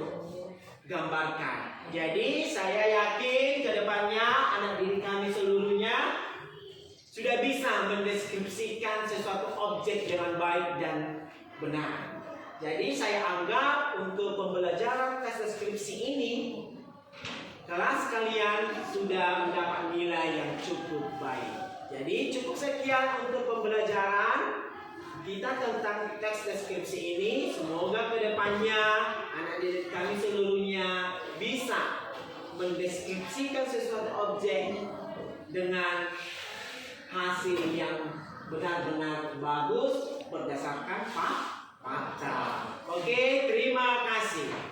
gambarkan. Jadi saya yakin kedepannya anak didik kami seluruhnya sudah bisa mendeskripsikan sesuatu objek dengan baik dan benar. Jadi saya anggap untuk pembelajaran tes deskripsi ini kelas kalian sudah mendapat nilai yang cukup baik. Jadi cukup sekian untuk pembelajaran kita tentang teks deskripsi ini. Semoga kedepannya anak didik kami seluruhnya bisa mendeskripsikan sesuatu objek dengan hasil yang benar-benar bagus berdasarkan fakta. Oke, terima kasih.